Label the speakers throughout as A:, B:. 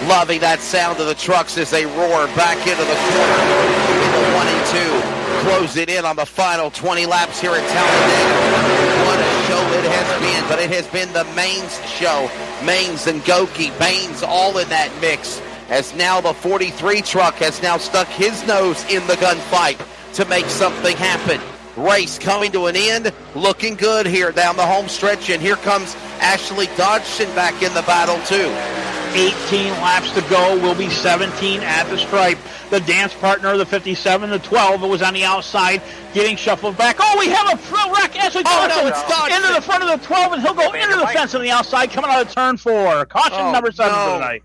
A: Loving that sound of the trucks as they roar back into the corner in the 1 and 2. Close it in on the final 20 laps here at Talladega. What a show it has been, but it has been the Maines show. Maines and Goki, Baines all in that mix, as now the 43 truck has now stuck his nose in the gunfight to make something happen. Race coming to an end, looking good here down the home stretch, and here comes Ashley Dodgson back in the battle too.
B: 18 laps to go, will be 17 at the stripe. The dance partner of the 57, the 12, it was on the outside, getting shuffled back. Oh, we have a wreck. Ashley Dodgson into the front of the 12, and he'll go into the fence on the outside, coming out of turn 4. Caution number 7 for tonight.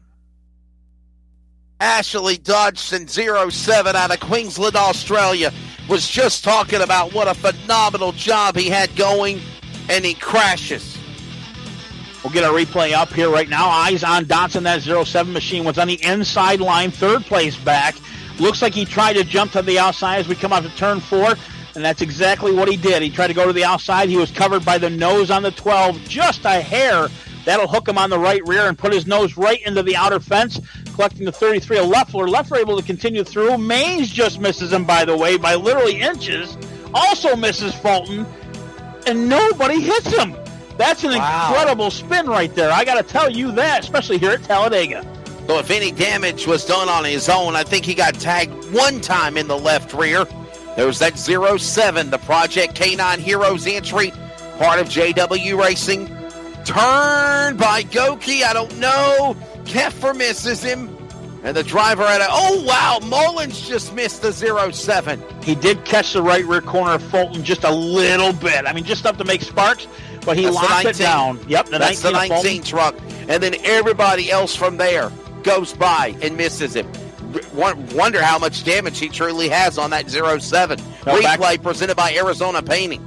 A: Ashley Dodgson, 07 out of Queensland, Australia, was just talking about what a phenomenal job he had going, and he crashes.
B: We'll get a replay up here right now. Eyes on Dotson. That 07 machine was on the inside line, third place back. Looks like he tried to jump to the outside as we come out to turn 4, and that's exactly what he did. He tried to go to the outside. He was covered by the nose on the 12, just a hair. That'll hook him on the right rear and put his nose right into the outer fence, collecting the 33 of Leffler. Leffler able to continue through. Maines just misses him, by the way, by literally inches. Also misses Fulton, and nobody hits him. That's an incredible spin right there. I got to tell you that, especially here at Talladega.
A: So if any damage was done on his own, I think he got tagged one time in the left rear. There was that 07, the Project K9 Heroes entry, part of JW Racing. Turned by Goki, I don't know. Keffer misses him. And the driver had Mullins just missed the 07.
B: He did catch the right rear corner of Fulton just a little bit. I mean, just enough to make sparks, but he locked it down. Yep,
A: that's the 19 truck. And then everybody else from there goes by and misses him. Wonder how much damage he truly has on that 07. Replay presented by Arizona Painting.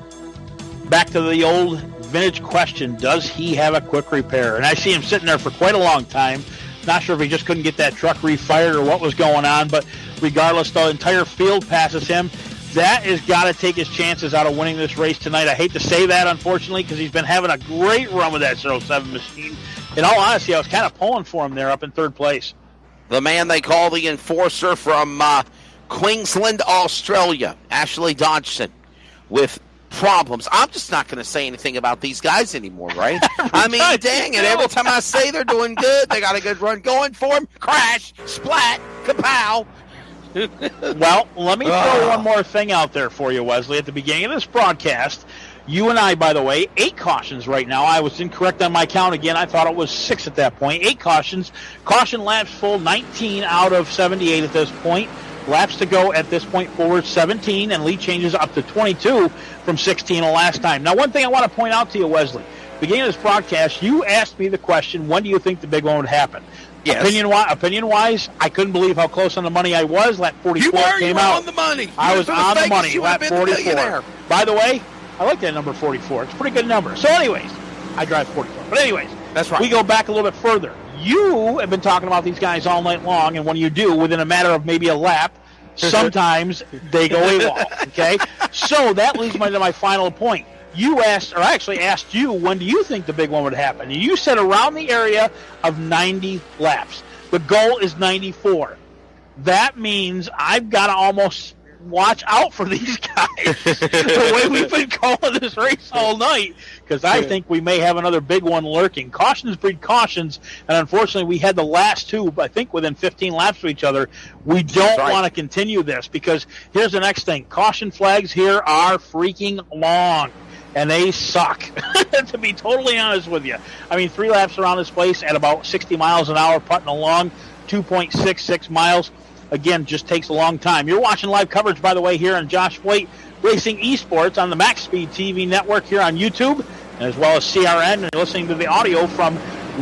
B: Back to the old vintage question, does he have a quick repair? And I see him sitting there for quite a long time. Not sure if he just couldn't get that truck refired or what was going on, but regardless, the entire field passes him. That has got to take his chances out of winning this race tonight. I hate to say that, unfortunately, because he's been having a great run with that 07 machine. In all honesty, I was kind of pulling for him there up in third place.
A: The man they call the enforcer from Queensland, Australia, Ashley Dodgson, with problems. I'm just not going to say anything about these guys anymore, right? I mean, dang it. Every time I say they're doing good, they got a good run going for them. Crash, splat, kapow.
B: Well, let me throw one more thing out there for you, Wesley. At the beginning of this broadcast, you and I, by the way, 8 cautions right now. I was incorrect on my count again. I thought it was 6 at that point. 8 cautions. Caution laps full, 19 out of 78 at this point. Laps to go at this point forward, 17, and lead changes up to 22 from 16 the last time. Now, one thing I want to point out to you, Wesley, beginning of this broadcast, you asked me the question, when do you think the big one would happen? Yes. Opinion-wise, I couldn't believe how close on the money I was. Lap 44 came out.
A: You were on the money.
B: I was on the money. Lap 44. By the way, I like that number 44. It's a pretty good number. So anyways, I drive 44. But anyways,
A: that's right.
B: We go back a little bit further. You have been talking about these guys all night long, and when you do, within a matter of maybe a lap, sometimes they go AWOL, okay? So that leads me to my final point. You asked, or I actually asked you, when do you think the big one would happen? And you said around the area of 90 laps. The goal is 94. That means I've got to almost watch out for these guys the way we've been calling this race all night, because I think we may have another big one lurking. Cautions breed cautions, and unfortunately we had the last 2, I think, within 15 laps of each other. We don't want to continue this, because here's the next thing. Caution flags here are freaking long, and they suck, to be totally honest with you. I mean, 3 laps around this place at about 60 miles an hour, putting along 2.66 miles. Again, just takes a long time. You're watching live coverage, by the way, here on Josh Voigt Racing eSports on the Max Speed TV network here on YouTube, as well as CRN, and you're listening to the audio from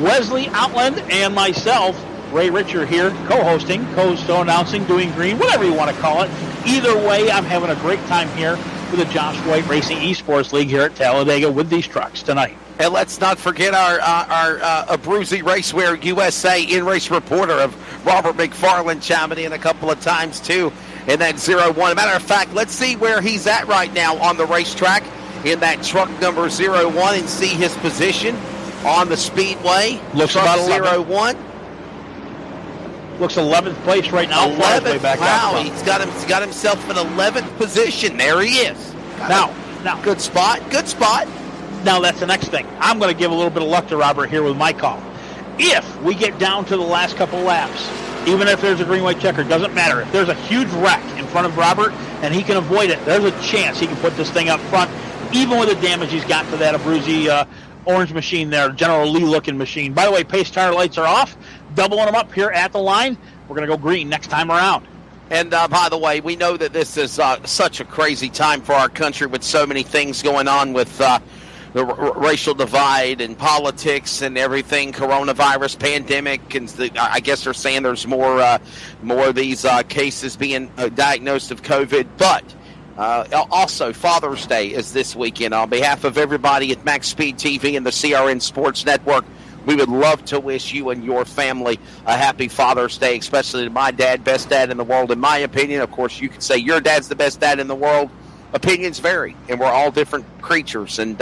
B: Wesley Outland and myself, Ray Richer here, co-hosting, co-announcing, doing green, whatever you want to call it. Either way, I'm having a great time here for the Josh Voigt Racing eSports League here at Talladega with these trucks tonight.
A: And let's not forget our Abruzzi Racewear USA in-race reporter of Robert McFarland chiming in a couple of times, too, in that 01. As a matter of fact, let's see where he's at right now on the racetrack in that truck number 01 and see his position on the speedway.
B: Looks about
A: 01.
B: Looks 11th place right now.
A: 11th.
B: Back
A: Wow, he's got himself in 11th position. There he is.
B: Now,
A: good spot. Good spot.
B: Now that's the next thing. I'm going to give a little bit of luck to Robert here with my call. If we get down to the last couple laps, even if there's a green-white checker, doesn't matter. If there's a huge wreck in front of Robert and he can avoid it, there's a chance he can put this thing up front, even with the damage he's got to that Abruzzi orange machine there, General Lee-looking machine. By the way, pace car lights are off, doubling them up here at the line. We're going to go green next time around.
A: And by the way, we know that this is such a crazy time for our country with so many things going on with the racial divide and politics and everything, coronavirus pandemic, and I guess they're saying there's more of these cases being diagnosed of COVID. But also, Father's Day is this weekend. On behalf of everybody at Max Speed TV and the CRN Sports Network, we would love to wish you and your family a happy Father's Day, especially to my dad, best dad in the world, in my opinion. Of course, you could say your dad's the best dad in the world. Opinions vary, and we're all different creatures, and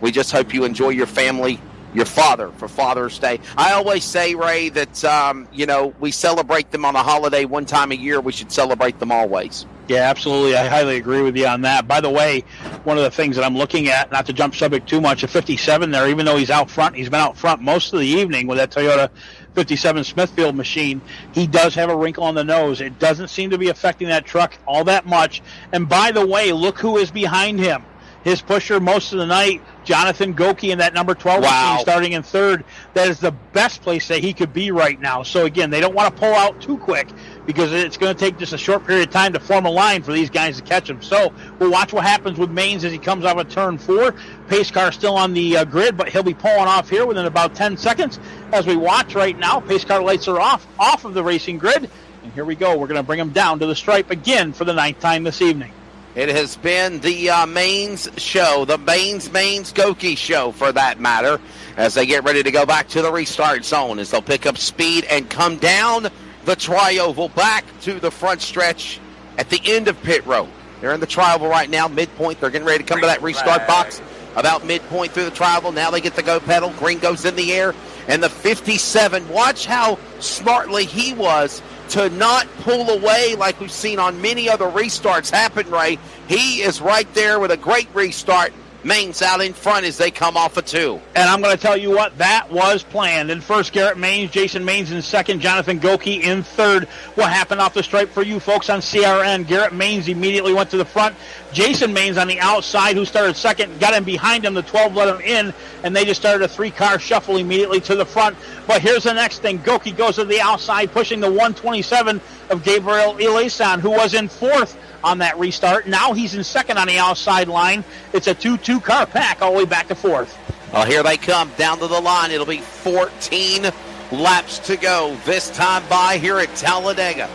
A: we just hope you enjoy your family, your father, for Father's Day. I always say, Ray, that, we celebrate them on a holiday one time a year. We should celebrate them always.
B: Yeah, absolutely. I highly agree with you on that. By the way, one of the things that I'm looking at, not to jump subject too much, a 57 there, even though he's out front, he's been out front most of the evening with that Toyota 57 Smithfield machine. He does have a wrinkle on the nose. It doesn't seem to be affecting that truck all that much. And by the way, look who is behind him. His pusher most of the night, Jonathan Goki, in that number 12 machine, starting in third. That is the best place that he could be right now. So, again, they don't want to pull out too quick because it's going to take just a short period of time to form a line for these guys to catch him. So we'll watch what happens with Maines as he comes off of turn 4. Pace car still on the grid, but he'll be pulling off here within about 10 seconds. As we watch right now, pace car lights are off of the racing grid. And here we go. We're going to bring him down to the stripe again for the 9th time this evening.
A: It has been the Maines show, the Maines Goki show for that matter, as they get ready to go back to the restart zone as they'll pick up speed and come down the tri-oval back to the front stretch at the end of pit road. They're in the tri-oval right now, midpoint. They're getting ready to come to that restart box about midpoint through the tri-oval. Now they get the go pedal. Green goes in the air. And the 57, watch how smartly he was to not pull away like we've seen on many other restarts happen, Ray. He is right there with a great restart. Maines out in front as they come off a 2.
B: And I'm going to tell you what, that was planned. In first, Garrett Maines, Jason Maines in second, Jonathan Goki in third. What happened off the stripe for you folks on CRN? Garrett Maines immediately went to the front. Jason Maines on the outside, who started second, got him behind him. The 12 let him in, and they just started a 3-car shuffle immediately to the front. But here's the next thing. Goki goes to the outside, pushing the 127 of Gabriel Eleison, who was in fourth on that restart. Now he's in second on the outside line. It's a 2-2 car pack all the way back to fourth.
A: Well, here they come down to the line. It'll be 14 laps to go this time by here at Talladega.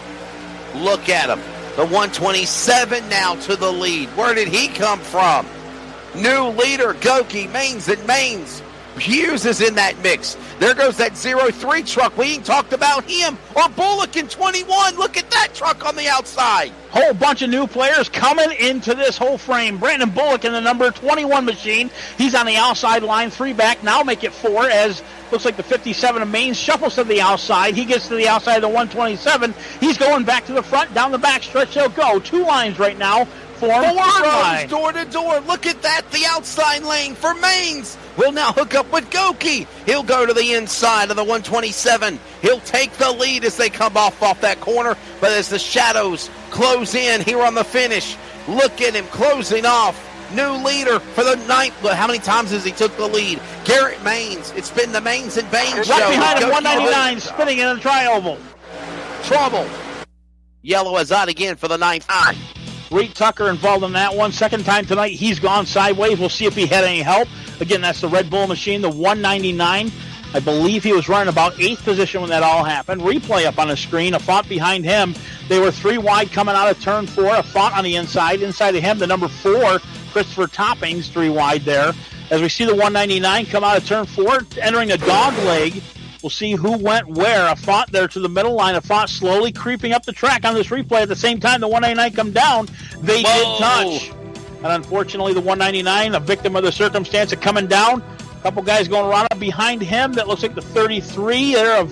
A: Look at him. The 127 now to the lead. Where did he come from? New leader, Goki, Maines and Maines. Hughes is in that mix. There goes that 03 truck. We ain't talked about him. Or Bullock in 21. Look at that truck on the outside.
B: Whole bunch of new players coming into this whole frame. Brandon Bullock in the number 21 machine. He's on the outside line, 3 back. Now make it 4 as looks like the 57 of Maines shuffles to the outside. He gets to the outside of the 127. He's going back to the front. Down the back stretch they'll go. 2 lines right now. 4
A: lines door to door. Look at that. The outside lane for Maines will now hook up with Goki. He'll go to the inside of the 127. He'll take the lead as they come off that corner. But as the shadows close in here on the finish, look at him closing off. New leader for the 9th. How many times has he took the lead? Garrett Maines. It's been the Maines and Baines show.
B: Right behind him, 199 spinning in the tri-oval.
A: Trouble. Yellow is out again for the 9th time.
B: Reed Tucker involved in that one. Second time tonight, he's gone sideways. We'll see if he had any help. Again, that's the Red Bull machine, the 199. I believe he was running about 8th position when that all happened. Replay up on the screen. A Font behind him. They were 3 wide coming out of turn 4. A Font on the inside. Inside of him, the number 4, Christopher Toppings, 3 wide there. As we see the 199 come out of turn 4, entering the dog leg. We'll see who went where. A Font there to the middle line. A Font slowly creeping up the track on this replay. At the same time, the 199 come down. They did touch. And unfortunately, the 199, a victim of the circumstance of coming down. A couple guys going around behind him. That looks like the 33 there of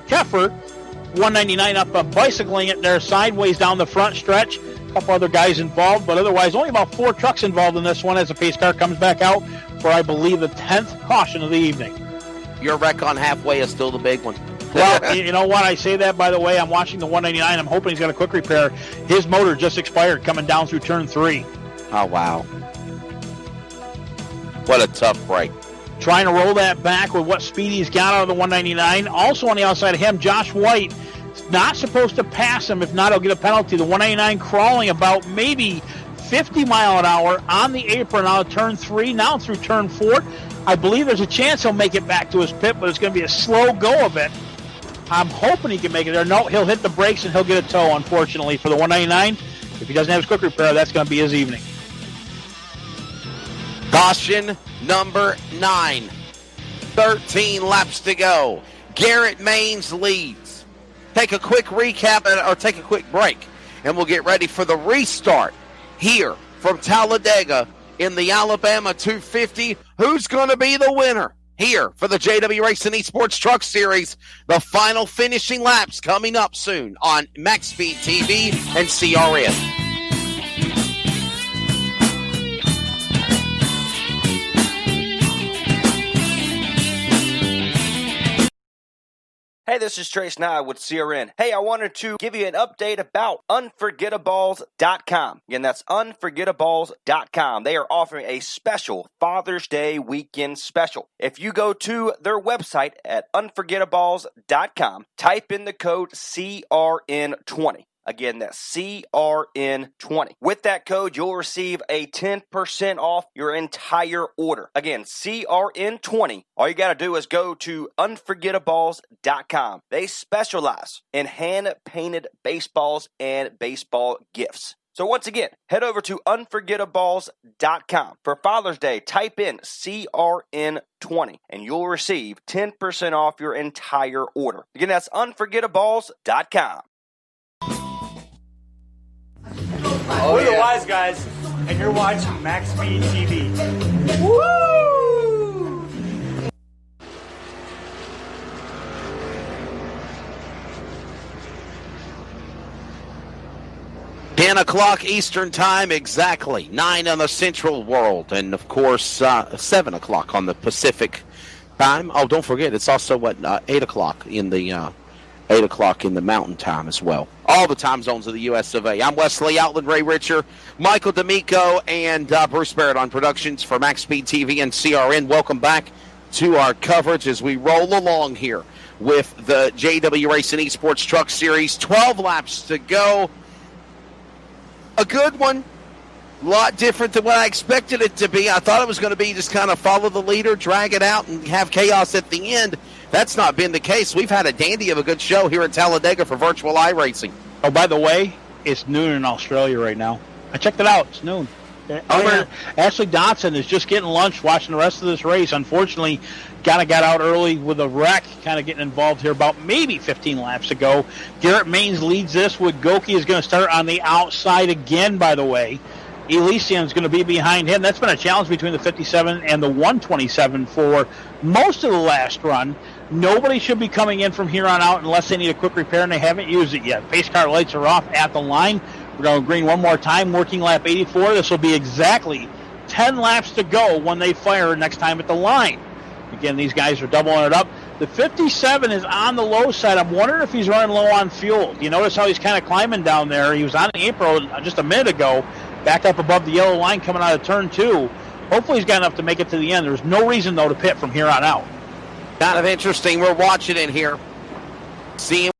B: Keffer. 199 up bicycling it there sideways down the front stretch. A couple other guys involved, but otherwise only about 4 trucks involved in this one as the pace car comes back out for, I believe, the 10th caution of the evening.
A: Your wreck on halfway is still the big one.
B: Well, you know what? I say that, by the way. I'm watching the 199. I'm hoping he's got a quick repair. His motor just expired coming down through turn 3.
A: Oh, wow. What a tough break.
B: Trying to roll that back with what speed he's got out of the 199. Also on the outside of him, Josh White. Not supposed to pass him. If not, he'll get a penalty. The 199 crawling about maybe 50 mile an hour on the apron out of turn 3, now through turn 4. I believe there's a chance he'll make it back to his pit, but it's going to be a slow go of it. I'm hoping he can make it there. No, he'll hit the brakes and he'll get a tow, unfortunately, for the 199. If he doesn't have his quick repair, that's going to be his evening.
A: Caution number 9. 13 laps to go. Garrett Maines leads. Take a quick recap or take a quick break, and we'll get ready for the restart here from Talladega in the Alabama 250. Who's going to be the winner here for the JW Racing eSports Truck Series? The final finishing laps coming up soon on Max Speed TV and CRN.
C: Hey, this is Trace Nye with CRN. Hey, I wanted to give you an update about Unforgettables.com. Again, that's Unforgettables.com. They are offering a special Father's Day weekend special. If you go to their website at Unforgettables.com, type in the code CRN20. Again, that's CRN20. With that code, you'll receive a 10% off your entire order. Again, CRN20. All you got to do is go to Unforgettables.com. They specialize in hand-painted baseballs and baseball gifts. So once again, head over to Unforgettables.com. For Father's Day, type in CRN20, and you'll receive 10% off your entire order. Again, that's Unforgettables.com.
D: We're the Wise Guys, and you're watching Max Speed TV. Woo!
A: 10 o'clock Eastern Time, exactly. 9 on the Central World, and of course 7 o'clock on the Pacific Time. Oh, don't forget, it's also 8 o'clock in the 8 o'clock in the Mountain Time as well. All the time zones of the U.S. of A. I'm Wesley Outland, Ray Richer, Michael D'Amico, and Bruce Barrett on productions for Max Speed TV and CRN. Welcome back to our coverage as we roll along here with the JW Racing eSports Truck Series. 12 laps to go. A good one. A lot different than what I expected it to be. I thought it was going to be just kind of follow the leader, drag it out, and have chaos at the end. That's not been the case. We've had a dandy of a good show here at Talladega for virtual iRacing.
B: Oh, by the way, it's noon in Australia right now. I checked it out. It's noon. Ashley Dotson is just getting lunch, watching the rest of this race. Unfortunately, got out early with a wreck, kind of getting involved here about maybe 15 laps ago. Garrett Maines leads this with Goki is going to start on the outside again, by the way. Elysian's going to be behind him. That's been a challenge between the 57 and the 127 for most of the last run. Nobody should be coming in from here on out unless they need a quick repair, and they haven't used it yet. Pace car lights are off at the line. We're going to green one more time, working lap 84. This will be exactly 10 laps to go when they fire next time at the line. Again, these guys are doubling it up. The 57 is on the low side. I'm wondering if he's running low on fuel. You notice how he's kind of climbing down there. He was on the apron just a minute ago, back up above the yellow line coming out of turn 2. Hopefully he's got enough to make it to the end. There's no reason, though, to pit from here on out.
A: Kind of interesting. We're watching it here. Seeing